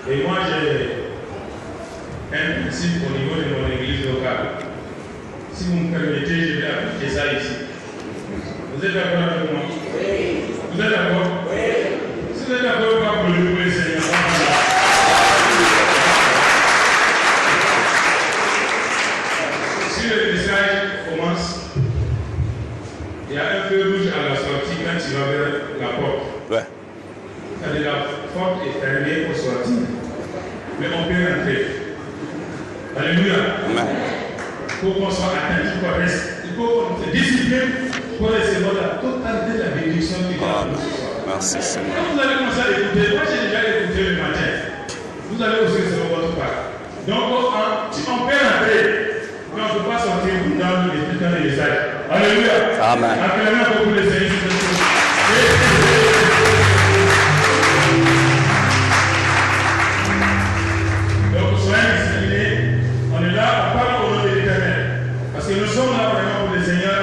Et moi, j'ai un principe au niveau de mon église locale. Si vous me permettez, je vais appliquer ça ici. Vous êtes d'accord avec moi? Oui. Vous êtes d'accord? Oui. Si vous êtes d'accord, vous pouvez pour le Seigneur. Si le message commence, il y a un feu rouge à la sortie quand tu vas vers la porte. Ouais. C'est-à-dire la porte est fermée pour sortir. Mais on peut rentrer. Alléluia. Amen. Il faut qu'on soit attentif, il faut qu'on se discipline pour recevoir la totalité de la bénédiction qui vient pour ce soir. Merci Seigneur. Quand vous allez commencer à l'écouter, moi j'ai déjà écouté le matin. Vous allez aussi recevoir votre part. Donc on peut rentrer, mais on ne peut pas sortir dans le message. Alléluia. Amen. Acclamez beaucoup les Seigneurs. Donc soyez disciplinés. On est là à part au nom de l'Éternel. Parce que nous sommes là vraiment pour le Seigneur.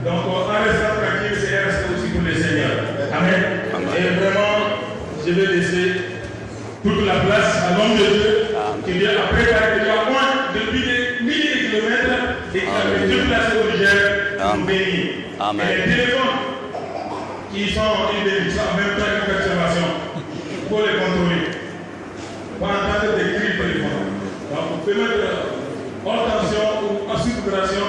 Donc on reste tranquille, c'est rester aussi pour le Seigneur. Amen. Et vraiment, je vais laisser toute la place à l'homme de Dieu qui vient après préparer déjà moins depuis des milliers de kilomètres et qui a fait déplacer au Niger pour bénir. Amen. Et les téléphones qui sont une bénédiction en même temps qu'une perturbation, il faut les contrôler. Pas entendre des cris de téléphone. Donc vous pouvez mettre hors tension ou en sous-vibration.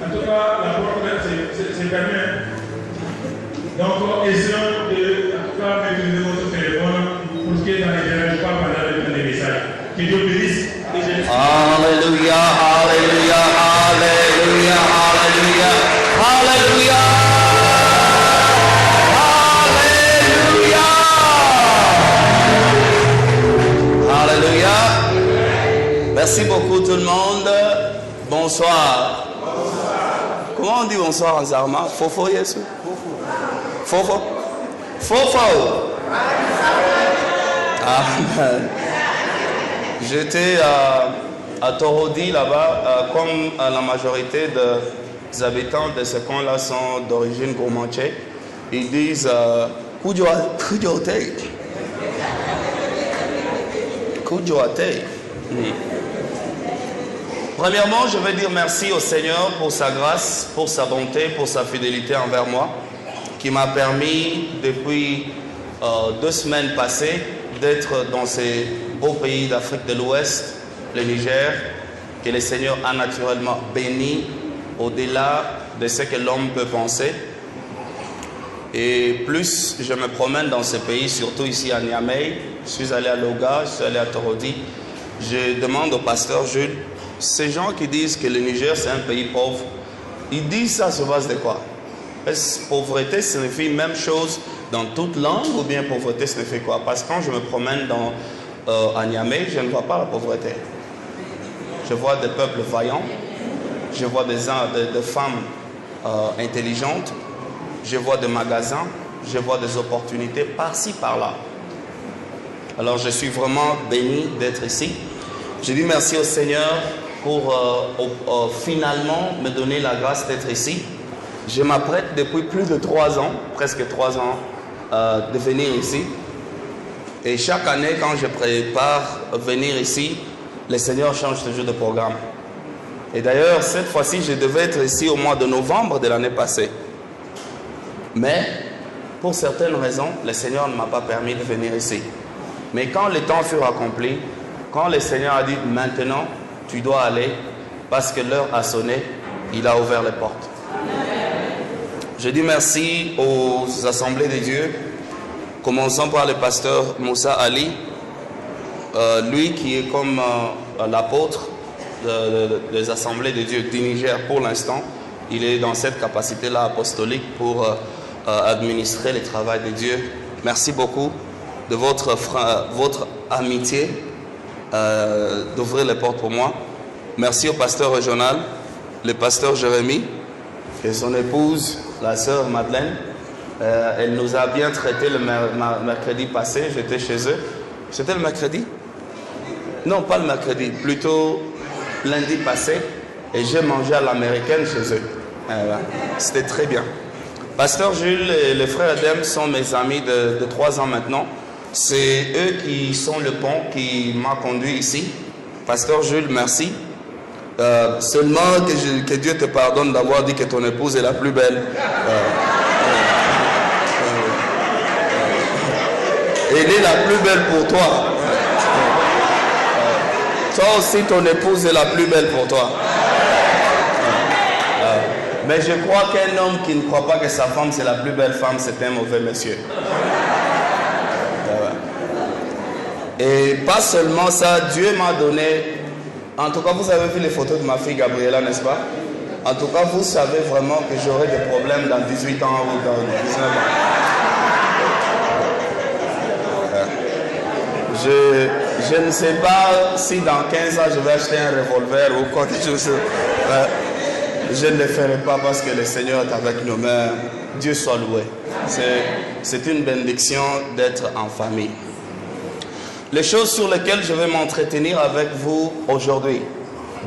En tout cas, la porte c'est permis. Donc essayons de en tout cas maîtriser votre téléphone pour ce qui est dans les dérange pas pendant les messages. Que Dieu bénisse et je les Alléluia, alléluia, alléluia, alléluia, alléluia. Alléluia. Merci beaucoup tout le monde. Bonsoir. Comment on dit bonsoir en zarma? Fofo Yesu? Fofo? Fofo. Amen. J'étais à Torodi là-bas, comme la majorité des habitants de ce coin-là sont d'origine gourmandier. Ils disent Kujoate. Kujoate. Premièrement, je veux dire merci au Seigneur pour sa grâce, pour sa bonté, pour sa fidélité envers moi, qui m'a permis depuis 2 semaines passées d'être dans ces beaux pays d'Afrique de l'Ouest, le Niger, que le Seigneur a naturellement béni au-delà de ce que l'homme peut penser. Et plus je me promène dans ces pays, surtout ici à Niamey, je suis allé à Loga, je suis allé à Torodi, je demande au pasteur Jules, ces gens qui disent que le Niger c'est un pays pauvre, ils disent ça sur base de quoi? Est-ce que pauvreté signifie même chose dans toute langue ou bien pauvreté signifie quoi? Parce que quand je me promène à Niamey, je ne vois pas la pauvreté. Je vois des peuples vaillants, je vois des femmes intelligentes, je vois des magasins, je vois des opportunités par-ci, par-là. Alors je suis vraiment béni d'être ici. Je dis merci au Seigneur pour finalement me donner la grâce d'être ici. Je m'apprête depuis plus de 3 ans, presque 3 ans, de venir ici. Et chaque année, quand je prépare venir ici, le Seigneur change toujours de programme. Et d'ailleurs, cette fois-ci, je devais être ici au mois de novembre de l'année passée. Mais, pour certaines raisons, le Seigneur ne m'a pas permis de venir ici. Mais quand le temps fut accompli, quand le Seigneur a dit « Maintenant, tu dois aller » parce que l'heure a sonné, il a ouvert les portes. Je dis merci aux assemblées de Dieu, commençons par le pasteur Moussa Ali, lui qui est comme l'apôtre des assemblées de Dieu du Niger pour l'instant. Il est dans cette capacité-là apostolique pour administrer le travail de Dieu. Merci beaucoup de votre amitié, d'ouvrir les portes pour moi. Merci au pasteur régional, le pasteur Jérémy, et son épouse, la sœur Madeleine. Elle nous a bien traité le mercredi passé, j'étais chez eux. C'était le mercredi? Non, pas le mercredi, plutôt lundi passé. Et j'ai mangé à l'américaine chez eux. C'était très bien. Pasteur Jules et le frère Adem sont mes amis de 3 ans maintenant. C'est eux qui sont le pont qui m'a conduit ici. Pasteur Jules, merci. Seulement que Dieu te pardonne d'avoir dit que ton épouse est la plus belle. Elle est la plus belle pour toi. Toi aussi, ton épouse est la plus belle pour toi. Mais je crois qu'un homme qui ne croit pas que sa femme c'est la plus belle femme, c'est un mauvais monsieur. Et pas seulement ça, Dieu m'a donné... En tout cas, vous avez vu les photos de ma fille Gabriela, n'est-ce pas? En tout cas, vous savez vraiment que j'aurai des problèmes dans 18 ans ou dans 19 ans. Je ne sais pas si dans 15 ans je vais acheter un revolver ou quoi que ce soit. Je ne le ferai pas parce que le Seigneur est avec nous. Mais Dieu soit loué. C'est une bénédiction d'être en famille. Les choses sur lesquelles je vais m'entretenir avec vous aujourd'hui,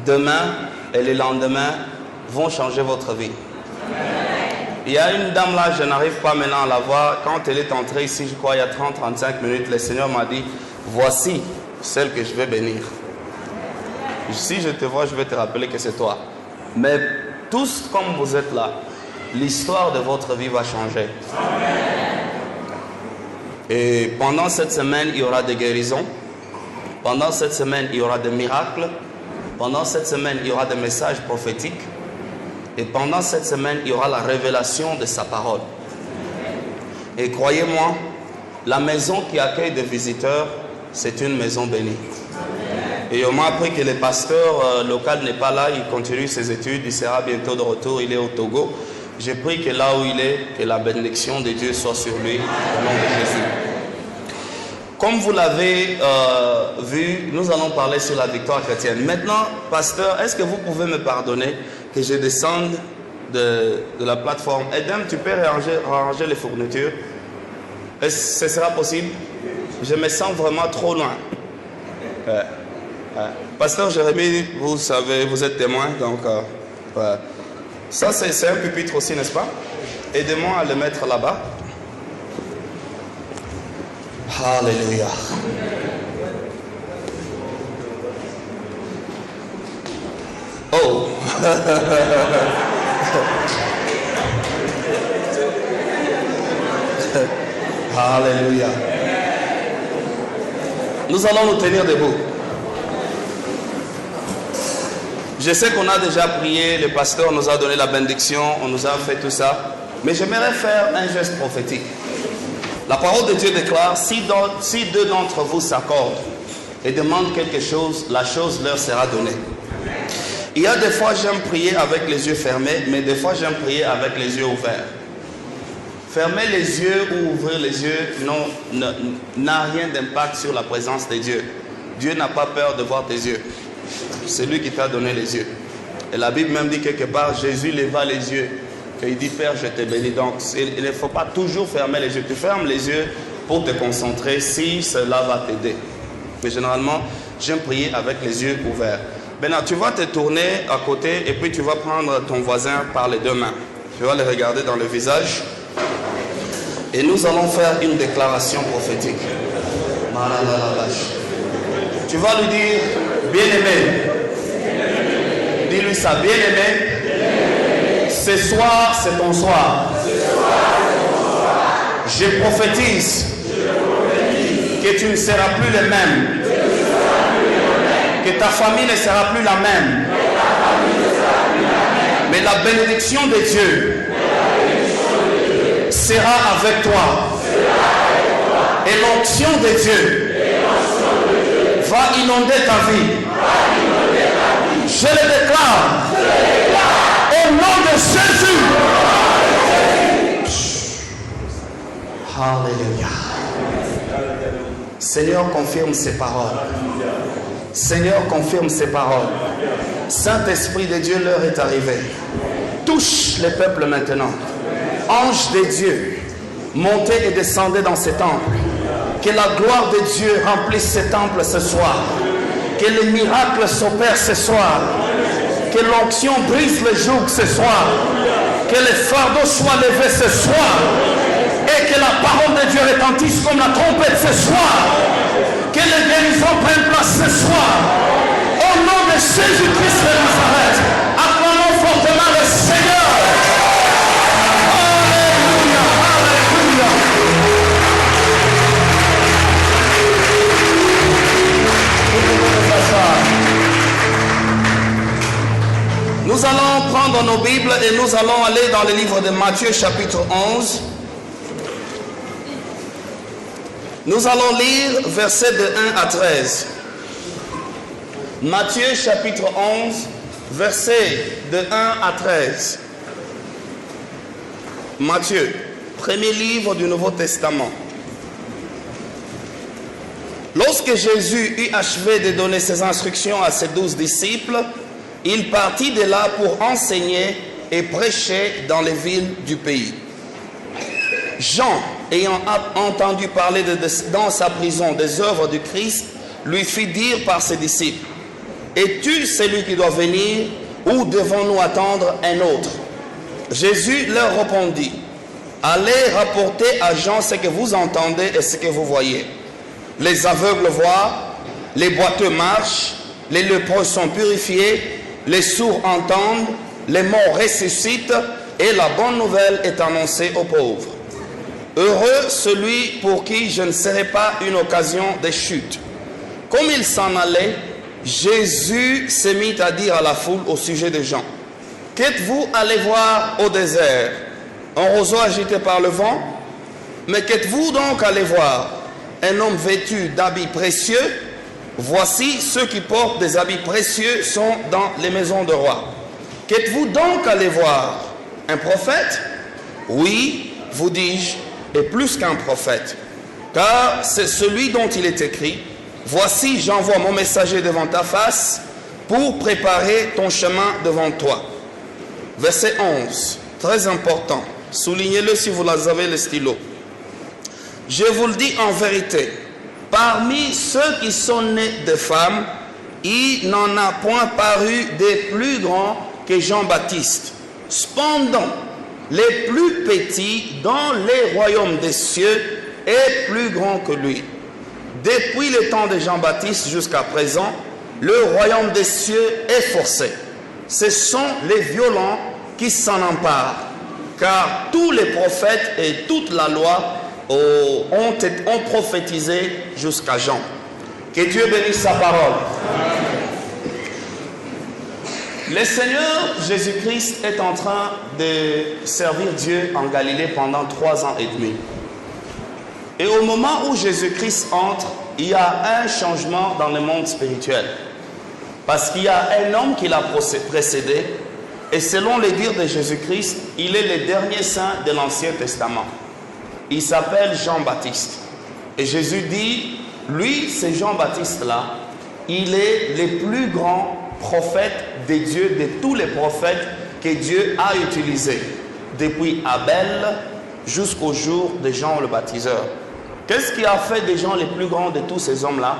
demain et le lendemain vont changer votre vie. Il y a une dame là, je n'arrive pas maintenant à la voir. Quand elle est entrée ici, je crois il y a 30-35 minutes, le Seigneur m'a dit, voici celle que je vais bénir. Si je te vois, je vais te rappeler que c'est toi. Mais tous comme vous êtes là, l'histoire de votre vie va changer. Et pendant cette semaine, il y aura des guérisons. Pendant cette semaine, il y aura des miracles. Pendant cette semaine, il y aura des messages prophétiques. Et pendant cette semaine, il y aura la révélation de sa parole. Et croyez-moi, la maison qui accueille des visiteurs, c'est une maison bénie. Et on m'a appris que le pasteur local n'est pas là, il continue ses études, il sera bientôt de retour, il est au Togo. J'ai pris que là où il est, que la bénédiction de Dieu soit sur lui, au nom de Jésus. Comme vous l'avez vu, nous allons parler sur la victoire chrétienne. Maintenant, pasteur, est-ce que vous pouvez me pardonner que je descende de la plateforme? Edem, tu peux ranger les fournitures? Est-ce que ce sera possible? Je me sens vraiment trop loin. Pasteur Jérémie, vous savez, vous êtes témoin, donc ça c'est un pupitre aussi, n'est-ce pas? Aidez-moi à le mettre là-bas. Alléluia. Oh. Alléluia. Nous allons nous tenir debout. Je sais qu'on a déjà prié, le pasteur nous a donné la bénédiction, on nous a fait tout ça. Mais j'aimerais faire un geste prophétique. La parole de Dieu déclare, si deux d'entre vous s'accordent et demandent quelque chose, la chose leur sera donnée. Il y a des fois j'aime prier avec les yeux fermés, mais des fois j'aime prier avec les yeux ouverts. Fermer les yeux ou ouvrir les yeux n'a rien d'impact sur la présence de Dieu. Dieu n'a pas peur de voir tes yeux. C'est lui qui t'a donné les yeux. Et la Bible même dit quelque part, Jésus leva les yeux. Il dit, Père, je te bénis. Donc, il ne faut pas toujours fermer les yeux. Tu fermes les yeux pour te concentrer si cela va t'aider. Mais généralement, j'aime prier avec les yeux ouverts. Maintenant, tu vas te tourner à côté et puis tu vas prendre ton voisin par les deux mains. Tu vas le regarder dans le visage. Et nous allons faire une déclaration prophétique. Tu vas lui dire, bien-aimé. Dis-lui ça, bien-aimé. Ce soir, c'est ton soir. Je prophétise que tu ne seras plus le même. Que ta famille ne sera plus la même. Mais la bénédiction de Dieu sera avec toi. Et l'onction de Dieu va inonder ta vie. Je le déclare. Au nom de Jésus. Alléluia. Seigneur, confirme ces paroles. Seigneur, confirme ces paroles. Saint-Esprit de Dieu, l'heure est arrivée. Touche les peuples maintenant. Ange de Dieu, montez et descendez dans ce temple. Que la gloire de Dieu remplisse ce temple ce soir. Que les miracles s'opèrent ce soir. Que l'onction brise le joug ce soir. Que les fardeaux soient levés ce soir. Et que la parole de Dieu retentisse comme la trompette ce soir. Que les guérisons prennent place ce soir. Au nom de Jésus-Christ de Nazareth, acclamons fortement le Seigneur. Alléluia, alléluia. Nous allons prendre nos Bibles et nous allons aller dans le livre de Matthieu chapitre 11. Nous allons lire versets de 1 à 13. Matthieu chapitre 11, versets de 1 à 13. Matthieu, premier livre du Nouveau Testament. Lorsque Jésus eut achevé de donner ses instructions à ses 12 disciples, il partit de là pour enseigner et prêcher dans les villes du pays. Jean, ayant entendu parler dans sa prison des œuvres du Christ, lui fit dire par ses disciples: es-tu celui qui doit venir ou devons-nous attendre un autre? Jésus leur répondit: allez rapporter à Jean ce que vous entendez et ce que vous voyez. Les aveugles voient, les boiteux marchent, les lépreux sont purifiés, les sourds entendent, les morts ressuscitent et la bonne nouvelle est annoncée aux pauvres. Heureux celui pour qui je ne serai pas une occasion de chute. Comme il s'en allait, Jésus se mit à dire à la foule au sujet de Jean: qu'êtes-vous allé voir au désert? Un roseau agité par le vent? Mais qu'êtes-vous donc allé voir? Un homme vêtu d'habits précieux? Voici ceux qui portent des habits précieux sont dans les maisons de rois. Qu'êtes-vous donc allé voir? Un prophète? Oui, vous dis-je, et plus qu'un prophète. Car c'est celui dont il est écrit: voici, j'envoie mon messager devant ta face pour préparer ton chemin devant toi. Verset 11, très important. Soulignez-le si vous avez le stylo. Je vous le dis en vérité, parmi ceux qui sont nés de femmes, il n'en a point paru des plus grands que Jean-Baptiste. Cependant, les plus petits dans les royaumes des cieux est plus grand que lui. Depuis le temps de Jean-Baptiste jusqu'à présent, le royaume des cieux est forcé. Ce sont les violents qui s'en emparent, car tous les prophètes et toute la loi ont prophétisé jusqu'à Jean. Que Dieu bénisse sa parole. Le Seigneur Jésus-Christ est en train de servir Dieu en Galilée pendant 3 ans et demi. Et au moment où Jésus-Christ entre, il y a un changement dans le monde spirituel. Parce qu'il y a un homme qui l'a précédé, et selon les dires de Jésus-Christ, il est le dernier saint de l'Ancien Testament. Il s'appelle Jean-Baptiste. Et Jésus dit, lui, c'est Jean-Baptiste-là, il est le plus grand prophète de Dieu, de tous les prophètes que Dieu a utilisés, depuis Abel jusqu'au jour de Jean le baptiseur. Qu'est-ce qui a fait des gens les plus grands de tous ces hommes-là?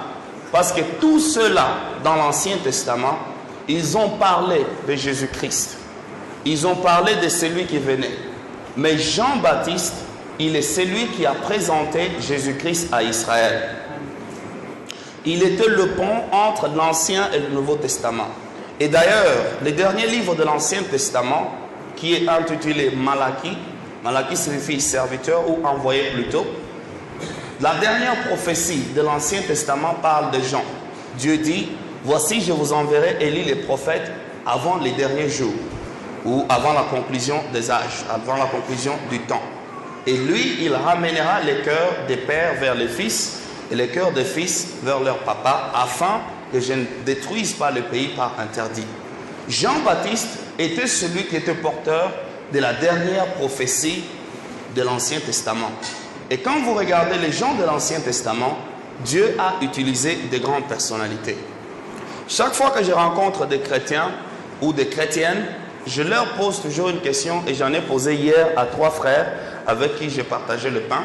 Parce que tous ceux-là, dans l'Ancien Testament, ils ont parlé de Jésus-Christ. Ils ont parlé de celui qui venait. Mais Jean-Baptiste, il est celui qui a présenté Jésus-Christ à Israël. Il était le pont entre l'Ancien et le Nouveau Testament. Et d'ailleurs, le dernier livre de l'Ancien Testament, qui est intitulé Malachie, Malachie signifie serviteur ou envoyé plutôt, la dernière prophétie de l'Ancien Testament parle de Jean. Dieu dit, voici je vous enverrai Élie les prophètes avant les derniers jours, ou avant la conclusion des âges, avant la conclusion du temps. Et lui, il ramènera les cœurs des pères vers les fils, et les cœurs des fils vers leur papa, afin que je ne détruise pas le pays par interdit. Jean-Baptiste était celui qui était porteur de la dernière prophétie de l'Ancien Testament. Et quand vous regardez les gens de l'Ancien Testament, Dieu a utilisé de grandes personnalités. Chaque fois que je rencontre des chrétiens ou des chrétiennes, je leur pose toujours une question, et j'en ai posé hier à 3 frères avec qui j'ai partagé le pain.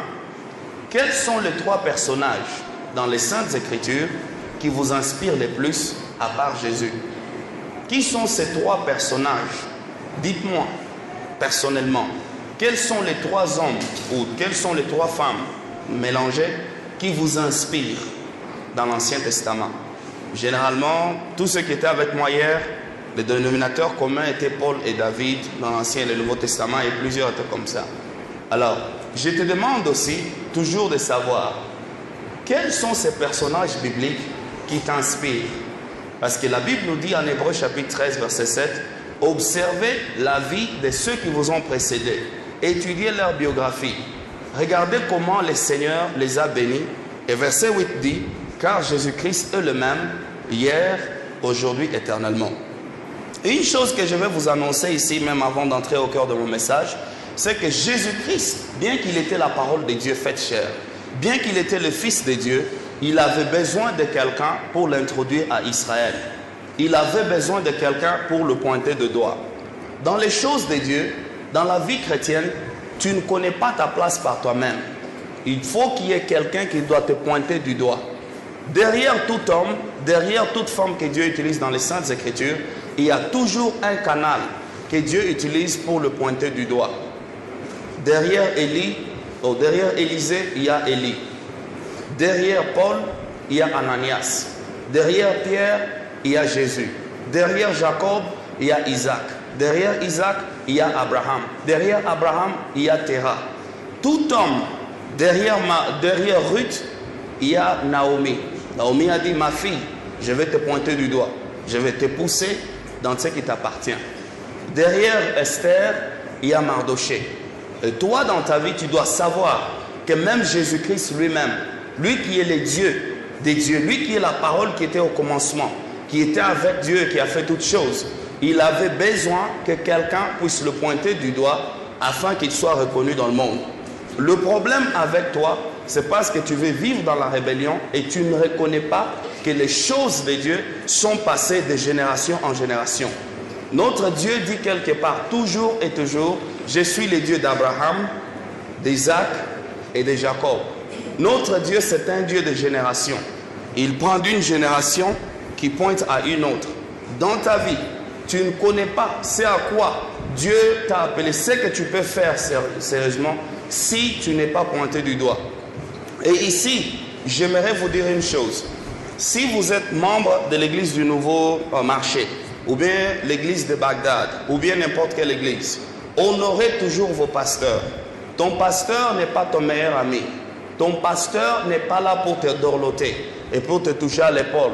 Quels sont les 3 personnages dans les Saintes Écritures qui vous inspirent le plus à part Jésus? Qui sont ces 3 personnages? Dites-moi personnellement. quels sont les 3 hommes ou quelles sont les 3 femmes mélangées qui vous inspirent dans l'Ancien Testament? Généralement, tous ceux qui étaient avec moi hier, les dénominateurs communs étaient Paul et David dans l'Ancien et le Nouveau Testament, et plusieurs étaient comme ça. Alors, je te demande aussi toujours de savoir quels sont ces personnages bibliques qui t'inspirent. Parce que la Bible nous dit en Hébreux chapitre 13 verset 7, observez la vie de ceux qui vous ont précédés, étudiez leur biographie, regardez comment le Seigneur les a bénis. Et verset 8 dit, car Jésus-Christ est le même hier, aujourd'hui, éternellement. Et une chose que je vais vous annoncer ici, même avant d'entrer au cœur de mon message, c'est que Jésus-Christ, bien qu'il était la parole de Dieu faite chair, bien qu'il était le Fils de Dieu, il avait besoin de quelqu'un pour l'introduire à Israël. Il avait besoin de quelqu'un pour le pointer de doigt. Dans les choses de Dieu, dans la vie chrétienne, tu ne connais pas ta place par toi-même. Il faut qu'il y ait quelqu'un qui doit te pointer du doigt. Derrière tout homme, derrière toute femme que Dieu utilise dans les Saintes Écritures, il y a toujours un canal que Dieu utilise pour le pointer du doigt. Derrière Élisée, il y a Élie. Derrière Paul, il y a Ananias. Derrière Pierre, il y a Jésus. Derrière Jacob, il y a Isaac. Derrière Isaac, il y a Abraham. Derrière Abraham, il y a Terah. Tout homme, derrière Ruth, il y a Naomi. Naomi a dit, ma fille, je vais te pointer du doigt. Je vais te pousser dans ce qui t'appartient. Derrière Esther, il y a Mardoché. Et toi, dans ta vie, tu dois savoir que même Jésus-Christ lui-même, lui qui est le Dieu des dieux, lui qui est la parole qui était au commencement, qui était avec Dieu et qui a fait toutes choses, il avait besoin que quelqu'un puisse le pointer du doigt afin qu'il soit reconnu dans le monde. Le problème avec toi, c'est parce que tu veux vivre dans la rébellion et tu ne reconnais pas que les choses de Dieu sont passées de génération en génération. Notre Dieu dit quelque part, toujours et toujours, je suis le Dieu d'Abraham, d'Isaac et de Jacob. Notre Dieu, c'est un Dieu de génération. Il prend d'une génération qui pointe à une autre. Dans ta vie, tu ne connais pas ce à quoi Dieu t'a appelé, ce que tu peux faire sérieusement si tu n'es pas pointé du doigt. Et ici, j'aimerais vous dire une chose. Si vous êtes membre de l'église du Nouveau Marché, ou bien l'église de Bagdad, ou bien n'importe quelle église, honorez toujours vos pasteurs. Ton pasteur n'est pas ton meilleur ami. Ton pasteur n'est pas là pour te dorloter et pour te toucher à l'épaule.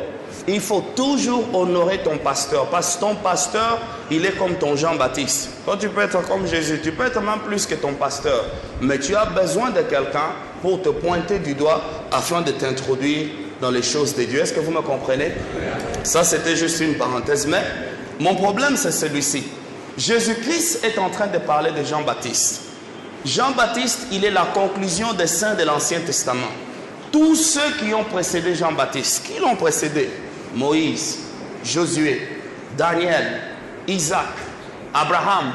Il faut toujours honorer ton pasteur, parce que ton pasteur, il est comme ton Jean-Baptiste. Toi, tu peux être comme Jésus, tu peux être même plus que ton pasteur, mais tu as besoin de quelqu'un pour te pointer du doigt afin de t'introduire dans les choses de Dieu. Est-ce que vous me comprenez? Ça, c'était juste une parenthèse, mais mon problème, c'est celui-ci. Jésus-Christ est en train de parler de Jean-Baptiste. Jean-Baptiste, il est la conclusion des saints de l'Ancien Testament. Tous ceux qui ont précédé Jean-Baptiste, qui l'ont précédé? Moïse, Josué, Daniel, Isaac, Abraham,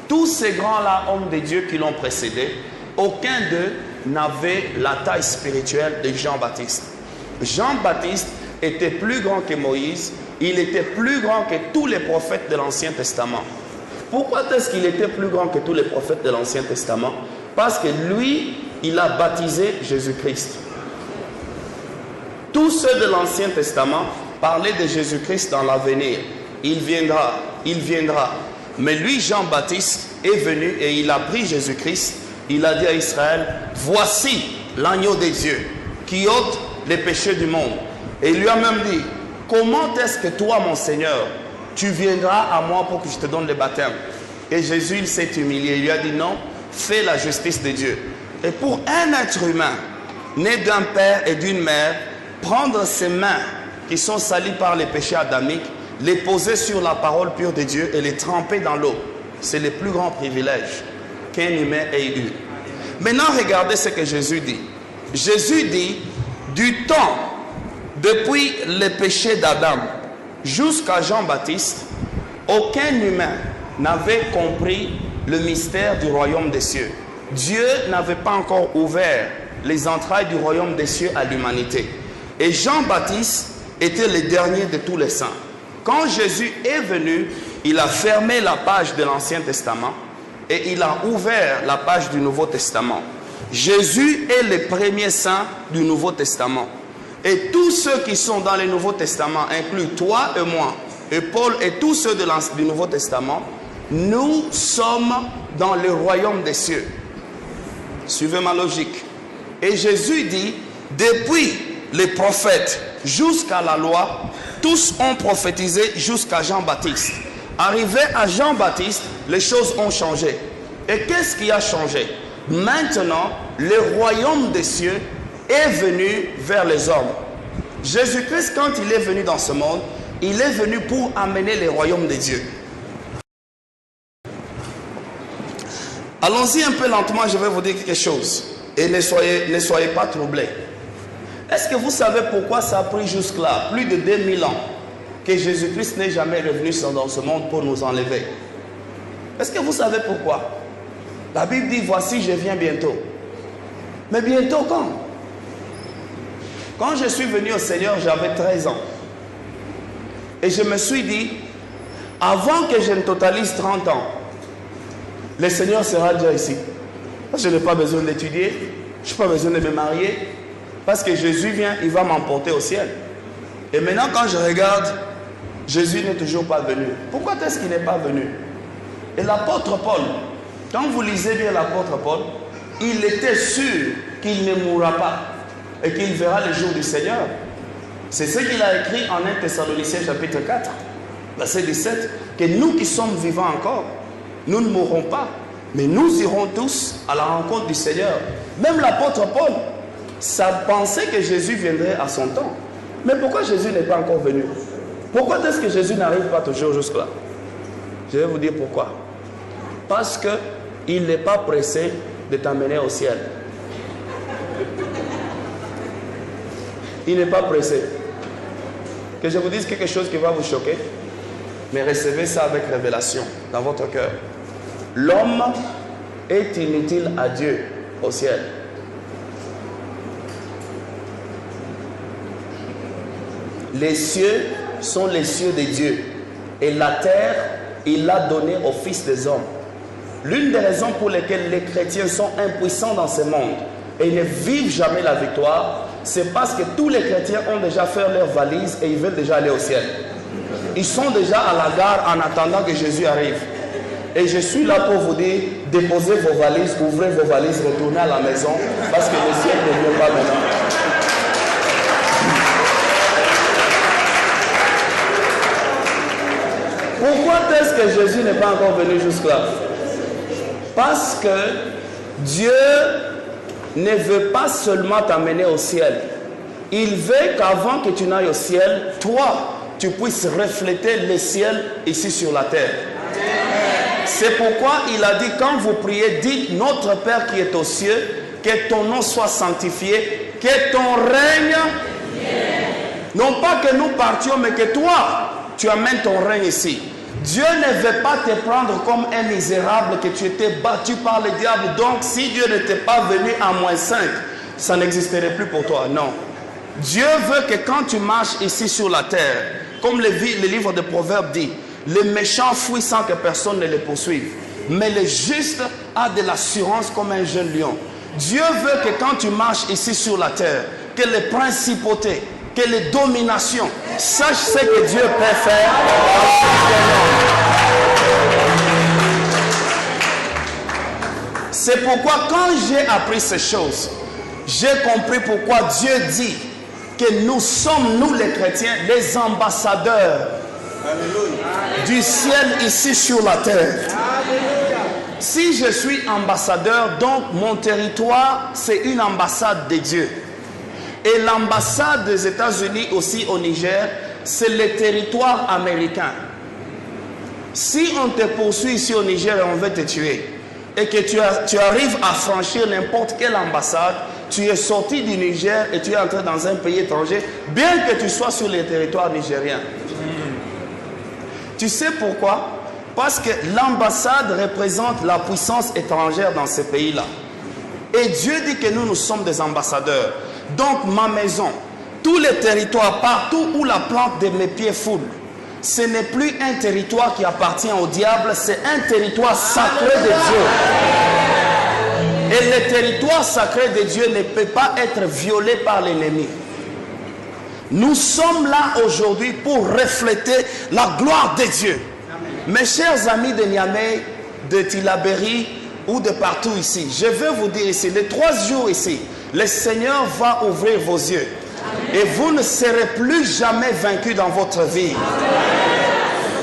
tous ces grands-là, hommes de Dieu qui l'ont précédé, aucun d'eux n'avait la taille spirituelle de Jean-Baptiste. Jean-Baptiste était plus grand que Moïse, il était plus grand que tous les prophètes de l'Ancien Testament. Pourquoi est-ce qu'il était plus grand que tous les prophètes de l'Ancien Testament? Parce que lui, il a baptisé Jésus-Christ. Tous ceux de l'Ancien Testament parlaient de Jésus-Christ dans l'avenir. Il viendra, il viendra. Mais lui, Jean-Baptiste, est venu et il a pris Jésus-Christ. Il a dit à Israël, voici l'agneau de Dieu qui ôte les péchés du monde. Et il lui a même dit, comment est-ce que toi, mon Seigneur, tu viendras à moi pour que je te donne le baptême? Et Jésus, il s'est humilié. Il lui a dit, non, fais la justice de Dieu. Et pour un être humain, né d'un père et d'une mère, prendre ses mains qui sont salies par les péchés adamiques, les poser sur la parole pure de Dieu et les tremper dans l'eau, c'est le plus grand privilège qu'un humain ait eu. Maintenant, regardez ce que Jésus dit. Jésus dit, du temps, depuis le péché d'Adam jusqu'à Jean-Baptiste, aucun humain n'avait compris le mystère du royaume des cieux. Dieu n'avait pas encore ouvert les entrailles du royaume des cieux à l'humanité. Et Jean-Baptiste était le dernier de tous les saints. Quand Jésus est venu, il a fermé la page de l'Ancien Testament et il a ouvert la page du Nouveau Testament. Jésus est le premier saint du Nouveau Testament. Et tous ceux qui sont dans le Nouveau Testament, inclus toi et moi, et Paul et tous ceux du Nouveau Testament, nous sommes dans le royaume des cieux. Suivez ma logique. Et Jésus dit, depuis les prophètes jusqu'à la loi, tous ont prophétisé jusqu'à Jean-Baptiste. Arrivé à Jean-Baptiste, les choses ont changé. Et qu'est-ce qui a changé? Maintenant, le royaume des cieux est venu vers les hommes. Jésus-Christ, quand il est venu dans ce monde, il est venu pour amener le royaume de Dieu. Allons-y un peu lentement, je vais vous dire quelque chose. Et ne soyez pas troublés. Est-ce que vous savez pourquoi ça a pris jusque-là, plus de 2000 ans, que Jésus-Christ n'est jamais revenu dans ce monde pour nous enlever? Est-ce que vous savez pourquoi? La Bible dit, voici, je viens bientôt. Mais bientôt quand? Quand je suis venu au Seigneur, j'avais 13 ans. Et je me suis dit, avant que je ne totalise 30 ans, le Seigneur sera déjà ici. Je n'ai pas besoin d'étudier, je n'ai pas besoin de me marier, parce que Jésus vient, il va m'emporter au ciel. Et maintenant, quand je regarde, Jésus n'est toujours pas venu. Pourquoi est-ce qu'il n'est pas venu? Et l'apôtre Paul, quand vous lisez bien l'apôtre Paul, il était sûr qu'il ne mourra pas et qu'il verra le jour du Seigneur. C'est ce qu'il a écrit en 1 Thessaloniciens chapitre 4, verset 17, que nous qui sommes vivants encore, nous ne mourrons pas, mais nous irons tous à la rencontre du Seigneur. Même l'apôtre Paul, ça pensait que Jésus viendrait à son temps. Mais pourquoi Jésus n'est pas encore venu? Pourquoi est-ce que Jésus n'arrive pas toujours jusque-là? Je vais vous dire pourquoi. Parce qu'il n'est pas pressé de t'amener au ciel. Il n'est pas pressé. Que je vous dise quelque chose qui va vous choquer, mais recevez ça avec révélation dans votre cœur. L'homme est inutile à Dieu au ciel. Les cieux sont les cieux de Dieu. Et la terre, il l'a donnée au Fils des hommes. L'une des raisons pour lesquelles les chrétiens sont impuissants dans ce monde et ne vivent jamais la victoire, c'est parce que tous les chrétiens ont déjà fait leur valise et ils veulent déjà aller au ciel. Ils sont déjà à la gare en attendant que Jésus arrive. Et je suis là pour vous dire, déposez vos valises, ouvrez vos valises, retournez à la maison, parce que le ciel ne vient pas maintenant. Pourquoi est-ce que Jésus n'est pas encore venu jusque-là? Parce que Dieu ne veut pas seulement t'amener au ciel. Il veut qu'avant que tu n'ailles au ciel, toi, tu puisses refléter le ciel ici sur la terre. C'est pourquoi il a dit, quand vous priez, dites, notre Père qui est aux cieux, que ton nom soit sanctifié, que ton règne, non pas que nous partions, mais que toi, tu amènes ton règne ici. Dieu ne veut pas te prendre comme un misérable, que tu étais battu par le diable. Donc, si Dieu n'était pas venu à -5, ça n'existerait plus pour toi. Non. Dieu veut que quand tu marches ici sur la terre, comme le livre de Proverbes dit, le méchant fuit sans que personne ne le poursuive. Mais le juste a de l'assurance comme un jeune lion. Dieu veut que quand tu marches ici sur la terre, que les principautés, que les dominations sachent ce que Dieu peut faire. C'est pourquoi quand j'ai appris ces choses, j'ai compris pourquoi Dieu dit que nous sommes, nous les chrétiens, les ambassadeurs du ciel ici sur la terre. Si je suis ambassadeur, donc mon territoire, c'est une ambassade de Dieu. Et l'ambassade des États-Unis aussi au Niger, c'est le territoire américain. Si on te poursuit ici au Niger et on veut te tuer, et que tu arrives à franchir n'importe quelle ambassade, tu es sorti du Niger et tu es entré dans un pays étranger, bien que tu sois sur le territoire nigérien. Tu sais pourquoi? Parce que l'ambassade représente la puissance étrangère dans ce pays-là. Et Dieu dit que nous sommes des ambassadeurs. Donc ma maison, tous les territoires, partout où la plante de mes pieds foule, ce n'est plus un territoire qui appartient au diable, c'est un territoire sacré de Dieu. Et le territoire sacré de Dieu ne peut pas être violé par l'ennemi. Nous sommes là aujourd'hui pour refléter la gloire de Dieu. Mes chers amis de Niamey, de Tillabéri ou de partout ici, je veux vous dire ici, les 3 jours ici, le Seigneur va ouvrir vos yeux. Et vous ne serez plus jamais vaincus dans votre vie.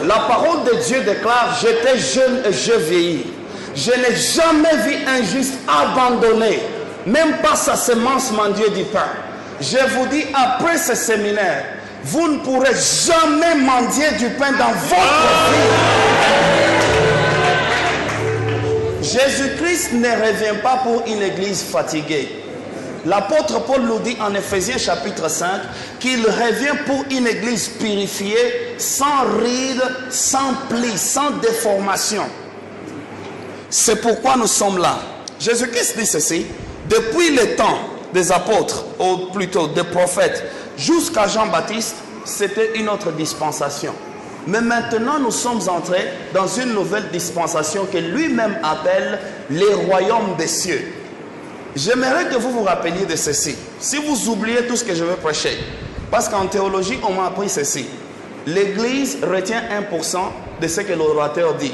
La parole de Dieu déclare, j'étais jeune et je vieillis. Je n'ai jamais vu un juste abandonné, même pas sa semence mendier du pain. Je vous dis, après ce séminaire, vous ne pourrez jamais mendier du pain dans votre vie. Jésus-Christ ne revient pas pour une église fatiguée. L'apôtre Paul nous dit en Éphésiens chapitre 5 qu'il revient pour une église purifiée, sans rides, sans plis, sans déformation. C'est pourquoi nous sommes là. Jésus-Christ dit ceci, depuis le temps des apôtres, ou plutôt des prophètes, jusqu'à Jean-Baptiste, c'était une autre dispensation. Mais maintenant, nous sommes entrés dans une nouvelle dispensation que lui-même appelle les royaumes des cieux. J'aimerais que vous vous rappeliez de ceci. Si vous oubliez tout ce que je veux prêcher, parce qu'en théologie, on m'a appris ceci. L'Église retient 1% de ce que l'orateur dit.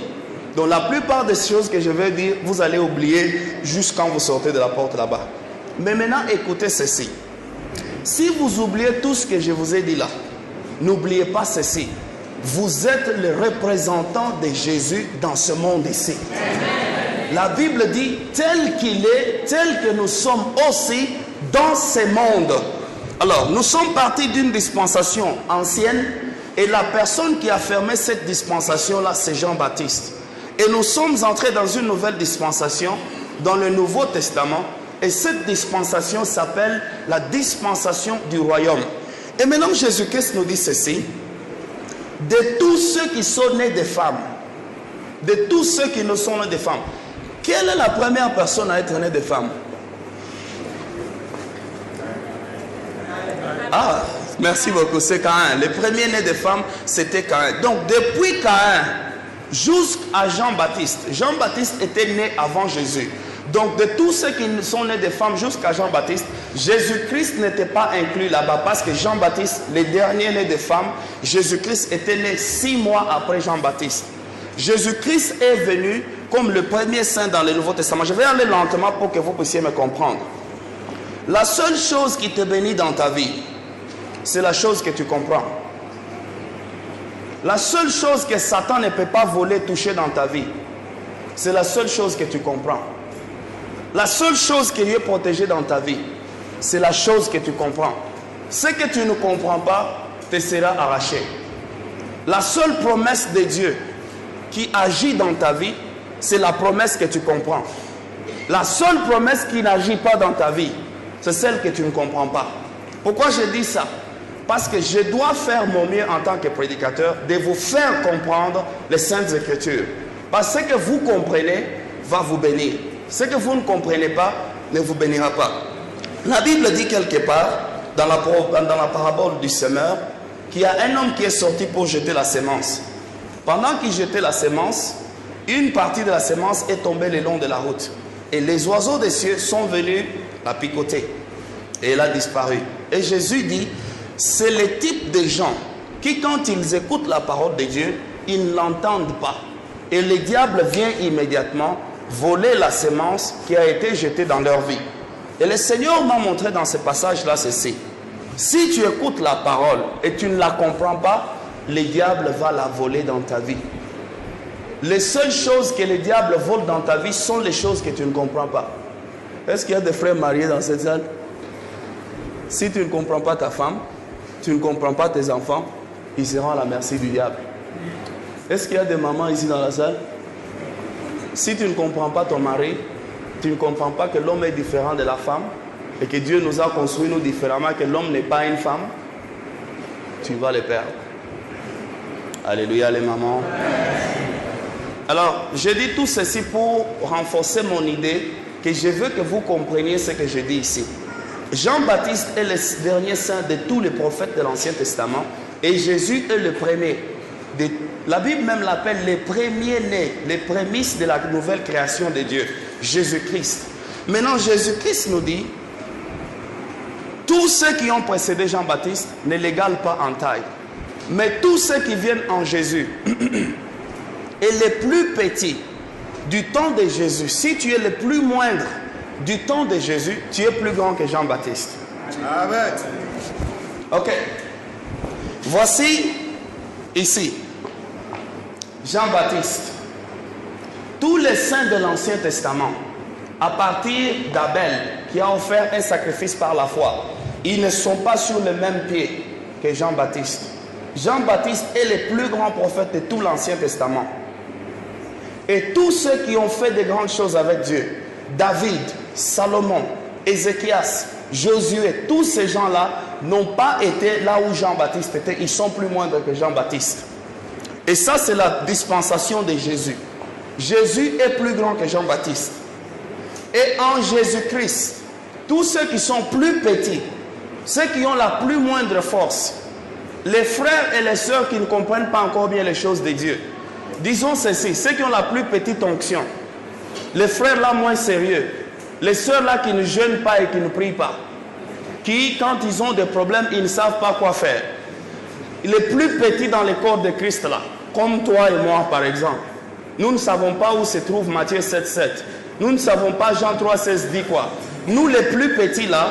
Donc la plupart des choses que je vais dire, vous allez oublier juste quand vous sortez de la porte là-bas. Mais maintenant, écoutez ceci. Si vous oubliez tout ce que je vous ai dit là, n'oubliez pas ceci. Vous êtes le représentant de Jésus dans ce monde ici. La Bible dit, tel qu'il est, tel que nous sommes aussi dans ce monde. Alors, nous sommes partis d'une dispensation ancienne et la personne qui a fermé cette dispensation-là, c'est Jean-Baptiste. Et nous sommes entrés dans une nouvelle dispensation dans le Nouveau Testament. Et cette dispensation s'appelle la dispensation du royaume. Et maintenant, Jésus-Christ nous dit ceci. De tous ceux qui sont nés des femmes, de tous ceux qui ne sont nés des femmes, quelle est la première personne à être née des femmes? Ah, merci beaucoup, c'est Caïn. Le premier né des femmes, c'était Caïn. Donc, depuis Caïn jusqu'à Jean-Baptiste, Jean-Baptiste était né avant Jésus. Donc, de tous ceux qui sont nés des femmes jusqu'à Jean-Baptiste, Jésus-Christ n'était pas inclus là-bas parce que Jean-Baptiste, le dernier né des femmes, Jésus-Christ était né 6 mois après Jean-Baptiste. Jésus-Christ est venu comme le premier saint dans le Nouveau Testament. Je vais aller lentement pour que vous puissiez me comprendre. La seule chose qui te bénit dans ta vie, c'est la chose que tu comprends. La seule chose que Satan ne peut pas voler, toucher dans ta vie, c'est la seule chose que tu comprends. La seule chose qui est protégée dans ta vie, c'est la chose que tu comprends. Ce que tu ne comprends pas te sera arraché. La seule promesse de Dieu qui agit dans ta vie, c'est la promesse que tu comprends. La seule promesse qui n'agit pas dans ta vie, c'est celle que tu ne comprends pas. Pourquoi je dis ça? Parce que je dois faire mon mieux en tant que prédicateur de vous faire comprendre les Saintes Écritures. Parce que ce que vous comprenez va vous bénir. Ce que vous ne comprenez pas ne vous bénira pas. La Bible dit quelque part, dans la parabole du semeur, qu'il y a un homme qui est sorti pour jeter la sémence. Pendant qu'il jetait la sémence, une partie de la sémence est tombée le long de la route. Et les oiseaux des cieux sont venus la picoter. Et elle a disparu. Et Jésus dit, c'est le type de gens qui, quand ils écoutent la parole de Dieu, ils ne l'entendent pas. Et le diable vient immédiatement voler la sémence qui a été jetée dans leur vie. Et le Seigneur m'a montré dans ce passage-là ceci. Si tu écoutes la parole et tu ne la comprends pas, le diable va la voler dans ta vie. Les seules choses que le diable vole dans ta vie sont les choses que tu ne comprends pas. Est-ce qu'il y a des frères mariés dans cette salle? Si tu ne comprends pas ta femme, tu ne comprends pas tes enfants, ils seront à la merci du diable. Est-ce qu'il y a des mamans ici dans la salle? Si tu ne comprends pas ton mari, tu ne comprends pas que l'homme est différent de la femme et que Dieu nous a construit nous différemment, que l'homme n'est pas une femme, tu vas le perdre. Alléluia les mamans. Alors, je dis tout ceci pour renforcer mon idée que je veux que vous compreniez ce que je dis ici. Jean-Baptiste est le dernier saint de tous les prophètes de l'Ancien Testament et Jésus est le premier. La Bible même l'appelle les premiers-nés, les prémices de la nouvelle création de Dieu, Jésus-Christ. Maintenant, Jésus-Christ nous dit, tous ceux qui ont précédé Jean-Baptiste ne l'égalent pas en taille. Mais tous ceux qui viennent en Jésus, et les plus petits du temps de Jésus, si tu es le plus moindre du temps de Jésus, tu es plus grand que Jean-Baptiste. Amen. Ok. Voici ici Jean-Baptiste. Tous les saints de l'Ancien Testament, à partir d'Abel, qui a offert un sacrifice par la foi, ils ne sont pas sur le même pied que Jean-Baptiste. Jean-Baptiste est le plus grand prophète de tout l'Ancien Testament. Et tous ceux qui ont fait de grandes choses avec Dieu, David, Salomon, Ézéchias, Josué, tous ces gens-là n'ont pas été là où Jean-Baptiste était. Ils sont plus moindres que Jean-Baptiste. Et ça, c'est la dispensation de Jésus. Jésus est plus grand que Jean-Baptiste. Et en Jésus-Christ, tous ceux qui sont plus petits, ceux qui ont la plus moindre force, les frères et les sœurs qui ne comprennent pas encore bien les choses de Dieu, disons ceci, ceux qui ont la plus petite onction, les frères là moins sérieux, les sœurs là qui ne jeûnent pas et qui ne prient pas, qui quand ils ont des problèmes, ils ne savent pas quoi faire. Les plus petits dans le corps de Christ là, comme toi et moi par exemple, nous ne savons pas où se trouve Matthieu 7,7. Nous ne savons pas Jean 3,16 dit quoi. Nous les plus petits là,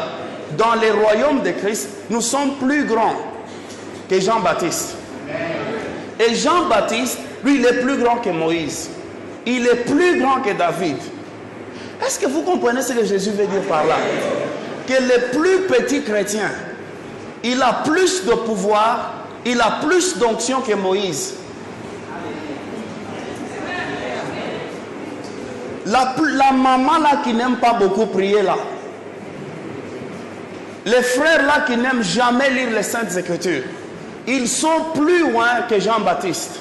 dans les royaumes de Christ, nous sommes plus grands que Jean-Baptiste. Et Jean-Baptiste, lui, il est plus grand que Moïse. Il est plus grand que David. Est-ce que vous comprenez ce que Jésus veut dire par là? Que le plus petit chrétien, il a plus de pouvoir, il a plus d'onction que Moïse. La maman là qui n'aime pas beaucoup prier là, les frères là qui n'aiment jamais lire les Saintes Écritures, ils sont plus loin que Jean-Baptiste.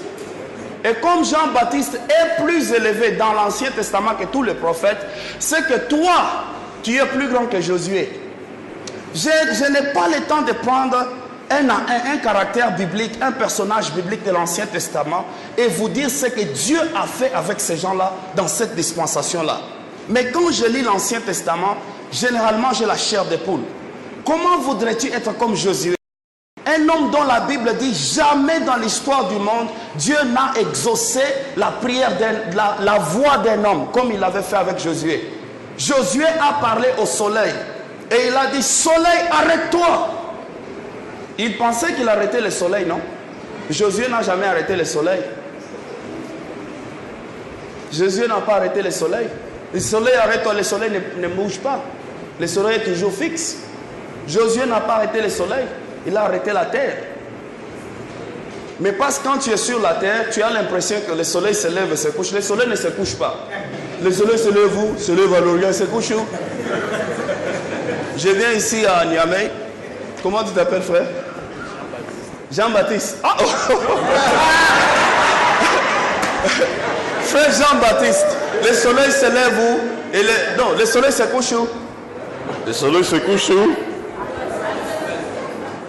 Et comme Jean-Baptiste est plus élevé dans l'Ancien Testament que tous les prophètes, c'est que toi, tu es plus grand que Josué. Je n'ai pas le temps de prendre un caractère biblique, un personnage biblique de l'Ancien Testament et vous dire ce que Dieu a fait avec ces gens-là dans cette dispensation-là. Mais quand je lis l'Ancien Testament, généralement j'ai la chair de poule. Comment voudrais-tu être comme Josué? Un homme dont la Bible dit jamais dans l'histoire du monde, Dieu n'a exaucé la prière, la voix d'un homme comme il avait fait avec Josué. Josué a parlé au soleil et il a dit, soleil, arrête-toi. Il pensait qu'il arrêtait le soleil, non? Josué n'a jamais arrêté le soleil. Josué n'a pas arrêté le soleil. Le soleil arrête-toi, le soleil ne bouge pas. Le soleil est toujours fixe. Josué n'a pas arrêté le soleil. Il a arrêté la terre. Mais parce que quand tu es sur la terre, tu as l'impression que le soleil se lève et se couche. Le soleil ne se couche pas. Le soleil se lève où? Se lève à l'Orient, se couche où? Je viens ici à Niamey. Comment tu t'appelles, frère? Jean-Baptiste. Ah, oh. Frère Jean-Baptiste, le soleil se lève où? Non, le soleil se couche où? Le soleil se couche où?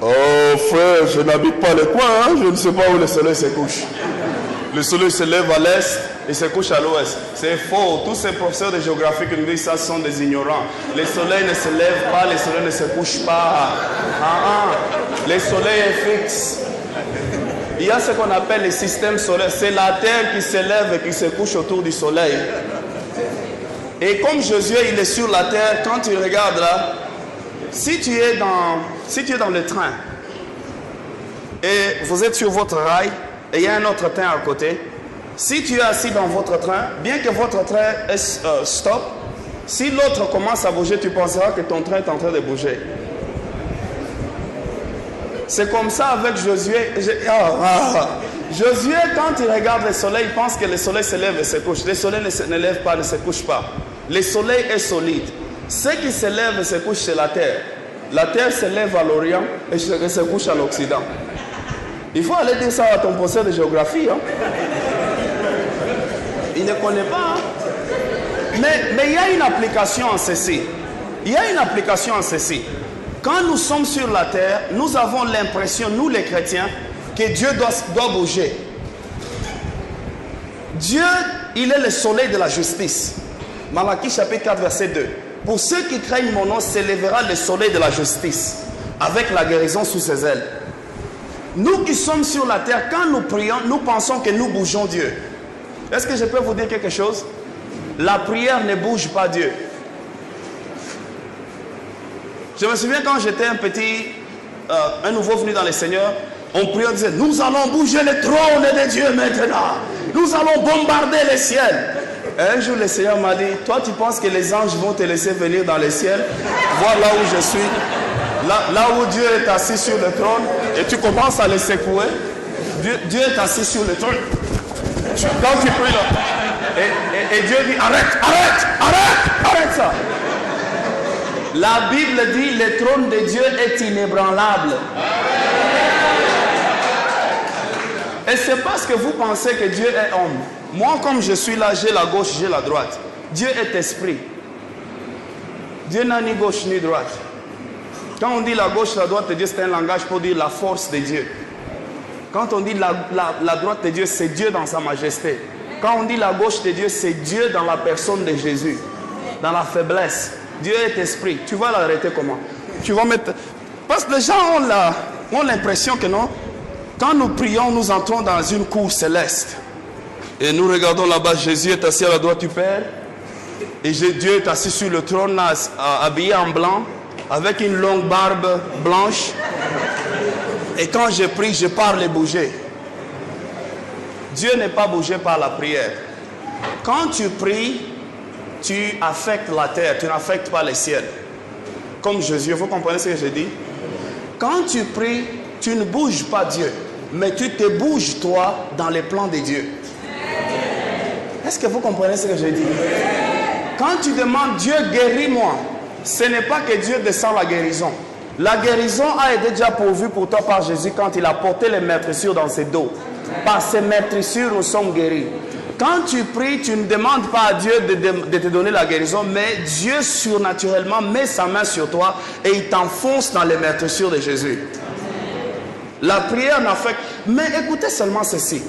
Oh frère, je n'habite pas le coin, hein? Je ne sais pas où le soleil se couche. Le soleil se lève à l'est et se couche à l'ouest. C'est faux. Tous ces professeurs de géographie qui nous disent ça sont des ignorants. Le soleil ne se lève pas, le soleil ne se couche pas. Le soleil est fixe. Il y a ce qu'on appelle le système solaire. C'est la terre qui se lève et qui se couche autour du soleil. Et comme Josué, il est sur la terre, quand tu regardes là, si tu es dans le train et vous êtes sur votre rail et il y a un autre train à côté, si tu es assis dans votre train, bien que votre train est stop, si l'autre commence à bouger, tu penseras que ton train est en train de bouger. C'est comme ça avec Josué. Josué, quand il regarde le soleil, il pense que le soleil se lève et se couche. Le soleil ne lève pas, ne se couche pas. Le soleil est solide. Ce qui se lève et se couche, c'est la terre. La terre se lève à l'Orient et se couche à l'Occident. Il faut aller dire ça à ton professeur de géographie. Hein? Il ne connaît pas. Hein? Mais il y a une application en ceci. Il y a une application en ceci. Quand nous sommes sur la terre, nous avons l'impression, nous les chrétiens, que Dieu doit bouger. Dieu, il est le soleil de la justice. Malachie chapitre 4 verset 2. Pour ceux qui craignent mon nom, s'élèvera le soleil de la justice, avec la guérison sous ses ailes. Nous qui sommes sur la terre, quand nous prions, nous pensons que nous bougeons Dieu. Est-ce que je peux vous dire quelque chose? La prière ne bouge pas Dieu. Je me souviens quand j'étais un nouveau venu dans le Seigneur, on priait, on disait, nous allons bouger le trône de Dieu maintenant. Nous allons bombarder les ciels. Et un jour, le Seigneur m'a dit, toi, tu penses que les anges vont te laisser venir dans les ciels? Voir là où je suis. Là où Dieu est assis sur le trône, et tu commences à les secouer. Dieu est assis sur le trône. Quand tu pries là, et Dieu dit, arrête ça. La Bible dit, le trône de Dieu est inébranlable. Et c'est parce que vous pensez que Dieu est homme. Moi, comme je suis là, j'ai la gauche, j'ai la droite. Dieu est esprit. Dieu n'a ni gauche ni droite. Quand on dit la gauche, la droite de Dieu, c'est un langage pour dire la force de Dieu. Quand on dit la droite de Dieu, c'est Dieu dans sa majesté. Quand on dit la gauche de Dieu, c'est Dieu dans la personne de Jésus. Dans la faiblesse. Dieu est esprit. Tu vas l'arrêter comment? Tu vas mettre... Parce que les gens ont l'impression que non. Quand nous prions, nous entrons dans une cour céleste. Et nous regardons là-bas, Jésus est assis à la droite du Père. Et Dieu est assis sur le trône, habillé en blanc, avec une longue barbe blanche. Et quand je prie, je parle et bouger. Dieu n'est pas bougé par la prière. Quand tu pries, tu affectes la terre, tu n'affectes pas les ciels. Comme Jésus, vous comprenez ce que je dis? Quand tu pries, tu ne bouges pas Dieu, mais tu te bouges toi dans les plans de Dieu. Est-ce que vous comprenez ce que je dis? Quand tu demandes Dieu guéris-moi, ce n'est pas que Dieu descend la guérison. La guérison a été déjà pourvue pour toi par Jésus quand il a porté les meurtrissures dans ses dos. Par ces meurtrissures, nous sommes guéris. Quand tu pries, tu ne demandes pas à Dieu de te donner la guérison, mais Dieu surnaturellement met sa main sur toi et il t'enfonce dans les meurtrissures de Jésus. La prière n'a fait... Mais écoutez seulement ceci.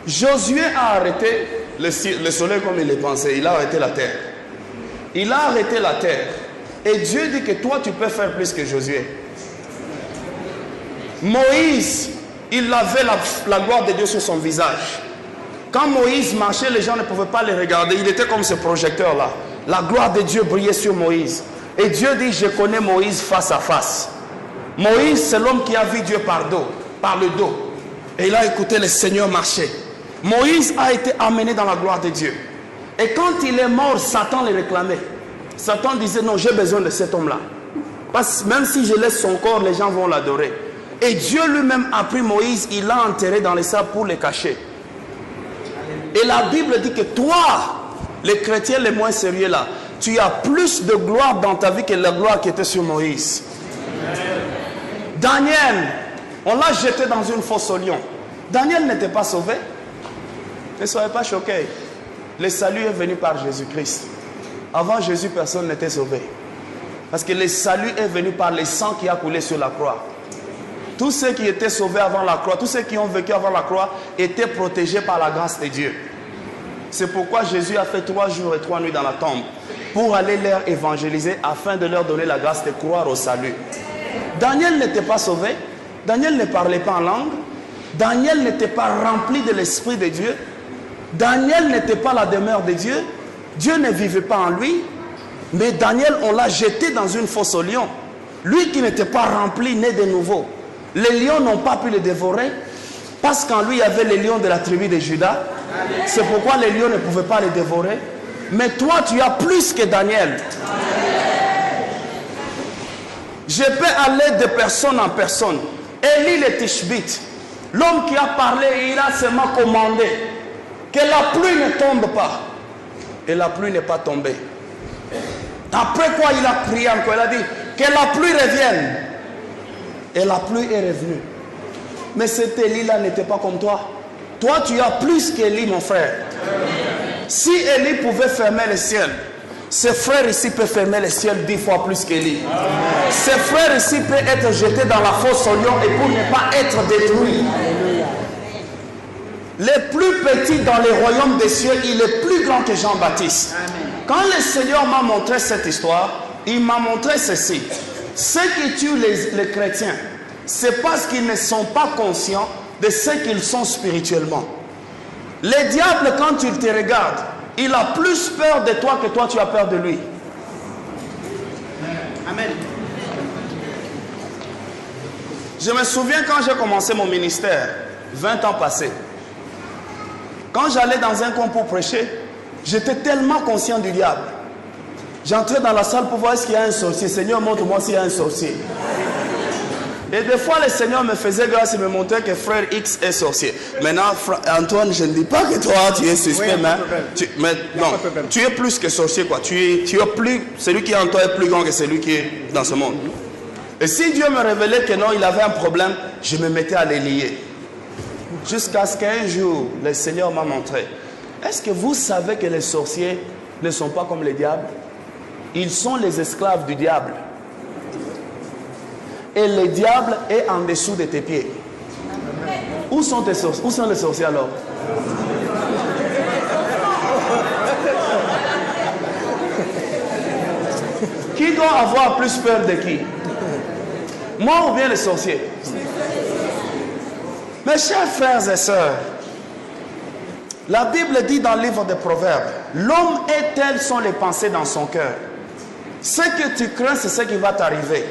Josué a arrêté le soleil comme il le pensait. Il a arrêté la terre. Il a arrêté la terre. Et Dieu dit que toi, tu peux faire plus que Josué. Moïse, il avait la gloire de Dieu sur son visage. Quand Moïse marchait, les gens ne pouvaient pas le regarder. Il était comme ce projecteur-là. La gloire de Dieu brillait sur Moïse. Et Dieu dit, je connais Moïse face à face. Moïse, c'est l'homme qui a vu Dieu par le dos. Et il a écouté le Seigneur marcher. Moïse a été amené dans la gloire de Dieu. Et quand il est mort, Satan le réclamait. Satan disait, non, j'ai besoin de cet homme-là. Parce que même si je laisse son corps, les gens vont l'adorer. Et Dieu lui-même a pris Moïse, il l'a enterré dans les sables pour le cacher. Et la Bible dit que toi, les chrétiens les moins sérieux là, tu as plus de gloire dans ta vie que la gloire qui était sur Moïse. Daniel, on l'a jeté dans une fosse au lion. Daniel n'était pas sauvé. Ne soyez pas choqués. Le salut est venu par Jésus-Christ. Avant Jésus, personne n'était sauvé. Parce que le salut est venu par le sang qui a coulé sur la croix. Tous ceux qui étaient sauvés avant la croix, tous ceux qui ont vécu avant la croix, étaient protégés par la grâce de Dieu. C'est pourquoi Jésus a fait 3 jours et 3 nuits dans la tombe, pour aller leur évangéliser, afin de leur donner la grâce de croire au salut. Daniel n'était pas sauvé, Daniel ne parlait pas en langue, Daniel n'était pas rempli de l'Esprit de Dieu, Daniel n'était pas la demeure de Dieu, Dieu ne vivait pas en lui, mais Daniel, on l'a jeté dans une fosse au lion. Lui qui n'était pas rempli, né de nouveau. Les lions n'ont pas pu le dévorer, parce qu'en lui, il y avait les lions de la tribu de Juda. C'est pourquoi les lions ne pouvaient pas le dévorer. Mais toi, tu as plus que Daniel. Je peux aller de personne en personne. Élie le Tishbite, l'homme qui a parlé, il a seulement commandé que la pluie ne tombe pas. Et la pluie n'est pas tombée. Après quoi, il a prié encore. Il a dit que la pluie revienne. Et la pluie est revenue. Mais cet Élie-là n'était pas comme toi. Toi, tu as plus qu'Élie, mon frère. Si Élie pouvait fermer le ciel, ses frères ici peuvent fermer le ciel 10 fois plus qu'Élie. Ses frères ici peuvent être jetés dans la fosse au lion et pour ne pas être détruits. le plus petit dans les royaumes des cieux, il est plus grand que Jean-Baptiste. Quand le Seigneur m'a montré cette histoire, il m'a montré ceci. Ceux qui tuent les chrétiens, c'est parce qu'ils ne sont pas conscients de ce qu'ils sont spirituellement. Le diable, quand il te regarde, il a plus peur de toi que toi tu as peur de lui. Amen. Je me souviens quand j'ai commencé mon ministère, 20 ans passés. Quand j'allais dans un camp pour prêcher, j'étais tellement conscient du diable. J'entrais dans la salle pour voir est-ce qu'il y a un sorcier. Seigneur, montre-moi s'il y a un sorcier. Et des fois, le Seigneur me faisait grâce et me montrait que frère X est sorcier. Maintenant, Antoine, je ne dis pas que toi, tu es suspect, mais tu es plus que sorcier, quoi. Tu es plus, celui qui est en toi est plus grand que celui qui est dans ce monde. Et si Dieu me révélait que non, il avait un problème, je me mettais à les lier. Jusqu'à ce qu'un jour, le Seigneur m'a montré. Est-ce que vous savez que les sorciers ne sont pas comme les diables? Ils sont les esclaves du diable. Et le diable est en dessous de tes pieds. Où sont les sorciers alors? Qui doit avoir plus peur de qui? Moi ou bien les sorciers? Mes chers frères et sœurs, la Bible dit dans le livre des Proverbes, l'homme est tel sont les pensées dans son cœur. Ce que tu crains, c'est ce qui va t'arriver.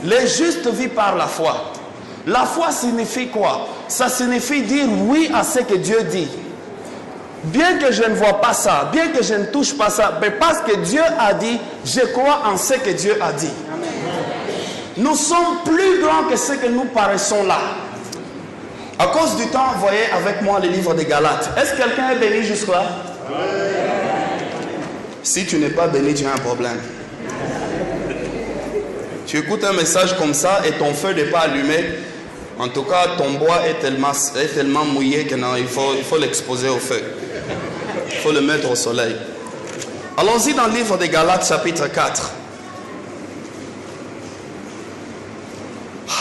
Le juste vit par la foi. La foi signifie quoi? Ça signifie dire oui à ce que Dieu dit. Bien que je ne vois pas ça, bien que je ne touche pas ça, mais parce que Dieu a dit, je crois en ce que Dieu a dit. Nous sommes plus grands que ce que nous paraissons là. À cause du temps, voyez avec moi le livre des Galates. Est-ce que quelqu'un est béni jusque-là? Si tu n'es pas béni, tu as un problème. Tu écoutes un message comme ça et ton feu n'est pas allumé. En tout cas, ton bois est tellement mouillé que non, il faut l'exposer au feu. Il faut le mettre au soleil. Allons-y dans le livre des Galates, chapitre 4.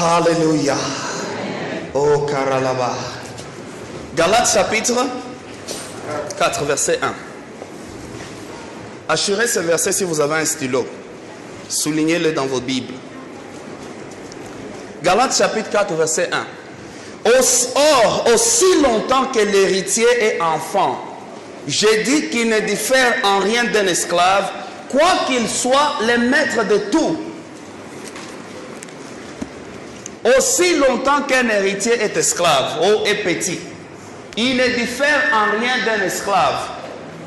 Alléluia. Oh, Karalaba. Galates, chapitre 4, verset 1. Assurez ce verset si vous avez un stylo. Soulignez-le dans votre Bible. Galates chapitre 4 verset 1. Or, aussi longtemps que l'héritier est enfant, j'ai dit qu'il ne diffère en rien d'un esclave, quoiqu'il soit le maître de tout. Aussi longtemps qu'un héritier est esclave, ou est petit, il ne diffère en rien d'un esclave,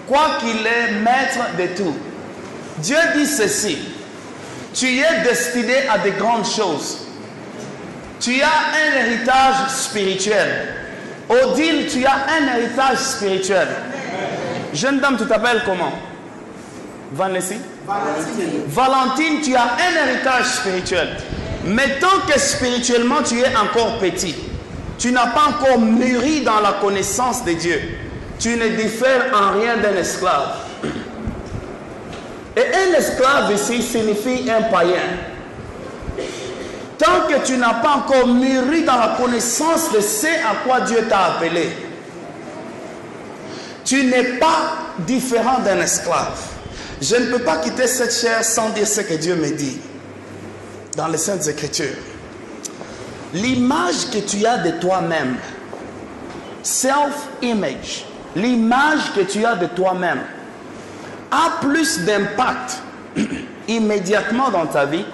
quoiqu'il est maître de tout. Dieu dit ceci. Tu es destiné à de grandes choses. Tu as un héritage spirituel. Odile, tu as un héritage spirituel. Jeune dame, tu t'appelles comment? Valentine. Valentine, tu as un héritage spirituel. Mais tant que spirituellement tu es encore petit, tu n'as pas encore mûri dans la connaissance de Dieu, tu ne diffères en rien d'un esclave. Et un esclave ici signifie un païen. Tant que tu n'as pas encore mûri dans la connaissance de ce à quoi Dieu t'a appelé, tu n'es pas différent d'un esclave. Je ne peux pas quitter cette chair sans dire ce que Dieu me dit dans les Saintes Écritures. L'image que tu as de toi-même, self-image, l'image que tu as de toi-même, a plus d'impact immédiatement dans ta vie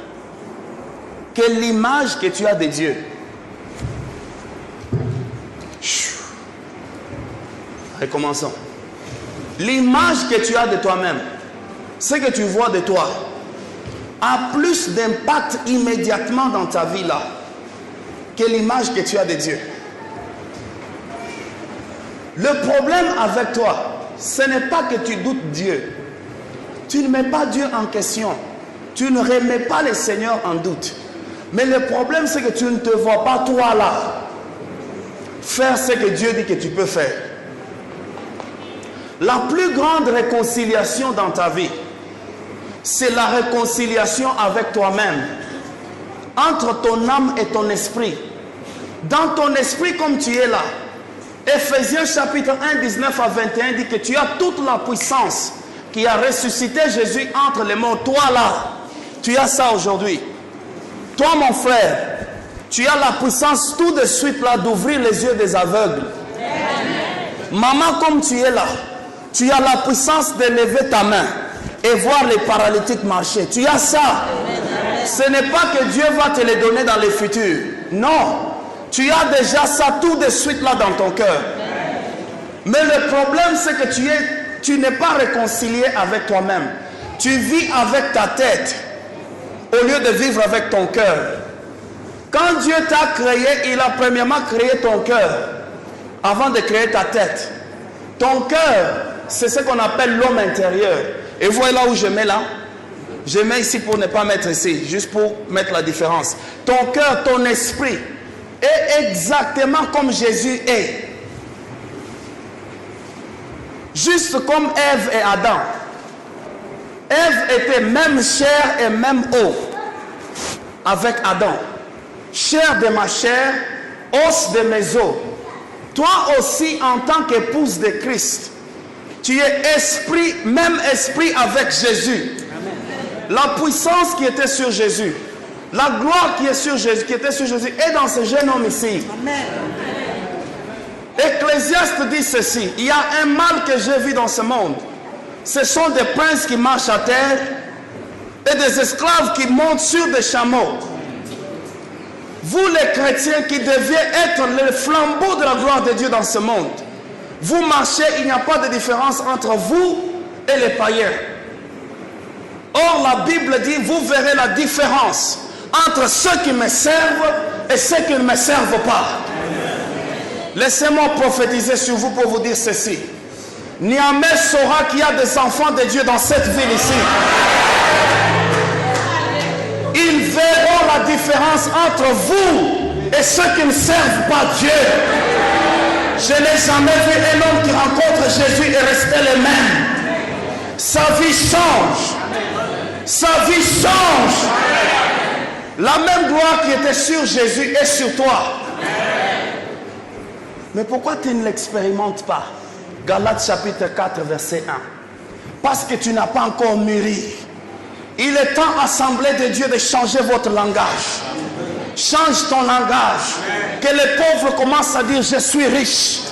que l'image que tu as de Dieu. Recommençons. L'image que tu as de toi-même, ce que tu vois de toi, a plus d'impact immédiatement dans ta vie là que l'image que tu as de Dieu. Le problème avec toi, ce n'est pas que tu doutes Dieu. Tu ne mets pas Dieu en question. Tu ne remets pas le Seigneur en doute. Mais le problème, c'est que tu ne te vois pas toi là faire ce que Dieu dit que tu peux faire. La plus grande réconciliation dans ta vie, c'est la réconciliation avec toi-même, entre ton âme et ton esprit. Dans ton esprit, comme tu es là, Éphésiens chapitre 1, 19 à 21 dit que tu as toute la puissance qui a ressuscité Jésus entre les morts. Toi là, tu as ça aujourd'hui. Toi mon frère, tu as la puissance tout de suite là d'ouvrir les yeux des aveugles. Maman, comme tu es là, tu as la puissance de lever ta main et voir les paralytiques marcher. Tu as ça. Ce n'est pas que Dieu va te les donner dans le futur. Non. Tu as déjà ça tout de suite là dans ton cœur. Mais le problème, c'est que tu n'es pas réconcilié avec toi-même. Tu vis avec ta tête au lieu de vivre avec ton cœur. Quand Dieu t'a créé, il a premièrement créé ton cœur avant de créer ta tête. Ton cœur, c'est ce qu'on appelle l'homme intérieur. Et vous voyez là où je mets là? Je mets ici pour ne pas mettre ici, juste pour mettre la différence. Ton cœur, ton esprit est exactement comme Jésus est. Juste comme Ève et Adam. Ève était même chair et même eau avec Adam. Chair de ma chair, os de mes os. Toi aussi, en tant qu'épouse de Christ, tu es esprit, même esprit avec Jésus. La puissance qui était sur Jésus, la gloire qui est sur Jésus, qui était sur Jésus, est dans ce jeune homme ici. Ecclésiaste dit ceci: il y a un mal que j'ai vu dans ce monde. Ce sont des princes qui marchent à terre et des esclaves qui montent sur des chameaux. Vous les chrétiens qui deviez être le flambeau de la gloire de Dieu dans ce monde, vous marchez, il n'y a pas de différence entre vous et les païens. Or la Bible dit, vous verrez la différence entre ceux qui me servent et ceux qui ne me servent pas. Laissez-moi prophétiser sur vous pour vous dire ceci. Niamey saura qu'il y a des enfants de Dieu dans cette ville ici. Ils verront la différence entre vous et ceux qui ne servent pas Dieu. Je n'ai jamais vu un homme qui rencontre Jésus et rester le même. Sa vie change. Sa vie change. La même gloire qui était sur Jésus est sur toi. Mais pourquoi tu ne l'expérimentes pas? Galates chapitre 4 verset 1. Parce que tu n'as pas encore mûri. Il est temps, assemblée de Dieu, de changer votre langage. Change ton langage. Que les pauvres commencent à dire je suis riche.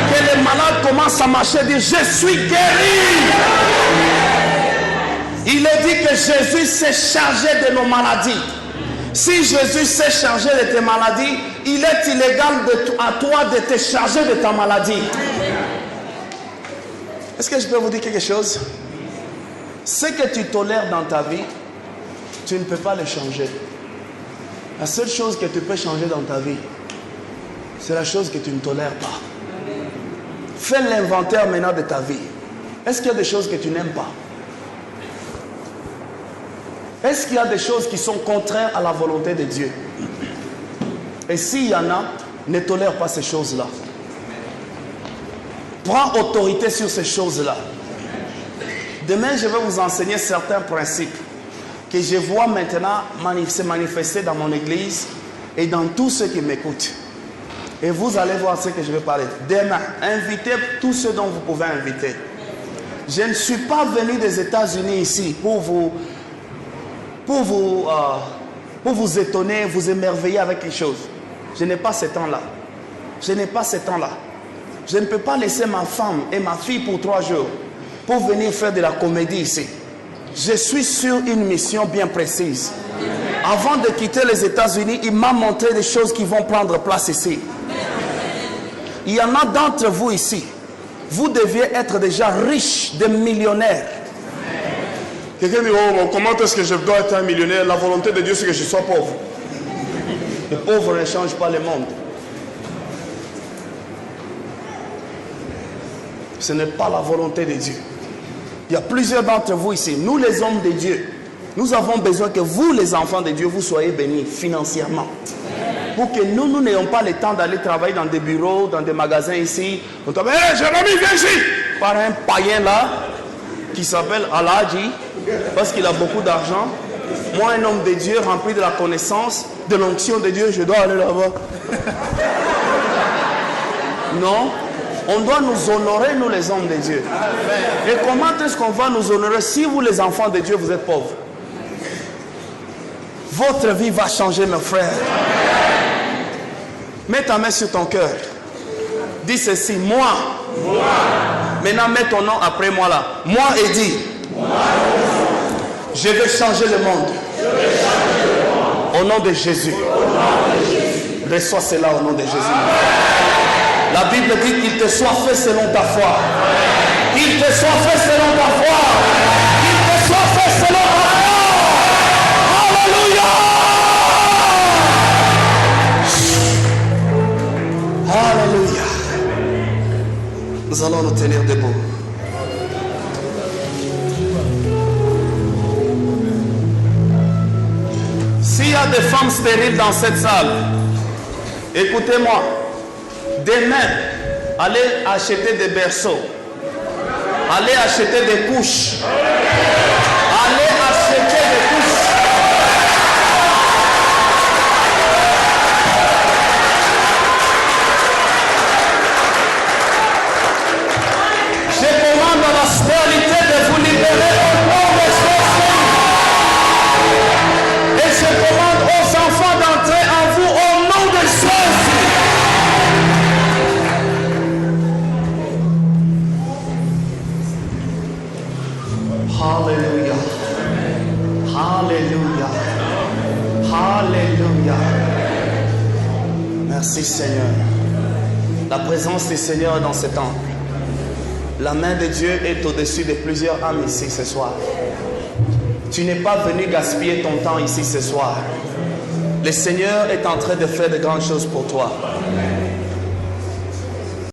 Que les malades commencent à marcher et dire je suis guéri. Il est dit que Jésus s'est chargé de nos maladies. Si Jésus s'est chargé de tes maladies, il est illégal à toi de te charger de ta maladie. Est-ce que je peux vous dire quelque chose? Ce que tu tolères dans ta vie, tu ne peux pas le changer. La seule chose que tu peux changer dans ta vie, c'est la chose que tu ne tolères pas. Fais l'inventaire maintenant de ta vie. Est-ce qu'il y a des choses que tu n'aimes pas? Est-ce qu'il y a des choses qui sont contraires à la volonté de Dieu? Et s'il y en a, ne tolère pas ces choses-là. Prends autorité sur ces choses-là. Demain, je vais vous enseigner certains principes que je vois maintenant se manifester dans mon église et dans tous ceux qui m'écoutent. Et vous allez voir ce que je vais parler. Demain, invitez tous ceux dont vous pouvez inviter. Je ne suis pas venu des États-Unis ici pour vous étonner, vous émerveiller avec quelque chose. Je n'ai pas ce temps-là. Je n'ai pas ce temps-là. Je ne peux pas laisser ma femme et ma fille pour 3 jours pour venir faire de la comédie ici. Je suis sur une mission bien précise. Avant de quitter les États-Unis, il m'a montré des choses qui vont prendre place ici. Il y en a d'entre vous ici. Vous deviez être déjà riches, des millionnaires. Quelqu'un dit, oh, comment est-ce que je dois être un millionnaire? La volonté de Dieu, c'est que je sois pauvre. Les pauvres ne changent pas le monde. Ce n'est pas la volonté de Dieu. Il y a plusieurs d'entre vous ici. Nous, les hommes de Dieu, nous avons besoin que vous, les enfants de Dieu, vous soyez bénis financièrement. Pour que nous n'ayons pas le temps d'aller travailler dans des bureaux, dans des magasins ici. On dit, hé, Jérémie, viens ici. Par un païen là, qui s'appelle Aladji, parce qu'il a beaucoup d'argent. Moi, un homme de Dieu, rempli de la connaissance, de l'onction de Dieu, je dois aller là-bas. Non. On doit nous honorer, nous les hommes de Dieu. Et comment est-ce qu'on va nous honorer si vous les enfants de Dieu, vous êtes pauvres? Votre vie va changer, mes frères. Mets ta main sur ton cœur. Dis ceci, moi. Maintenant, mets ton nom après moi là. Moi, Eddie. Je vais changer le monde. Au nom de Jésus. Reçois cela au nom de Jésus. La Bible dit qu'il te soit fait selon ta foi. Qu'il te soit fait selon ta foi. Qu'il te soit fait selon ta foi. Alléluia. Alléluia. Nous allons nous tenir debout. S'il y a des femmes stériles dans cette salle, écoutez-moi. Demain, allez acheter des berceaux. Allez acheter des couches. Allez acheter des couches. Je commande à la spiritualité de vous libérer au nom de Jésus. Et je commande aux enfants d'entrer en vous au nom de Jésus. Alléluia. Alléluia. Alléluia. Merci Seigneur. La présence du Seigneur dans ce temple. La main de Dieu est au-dessus de plusieurs âmes ici ce soir. Tu n'es pas venu gaspiller ton temps ici ce soir. Le Seigneur est en train de faire de grandes choses pour toi.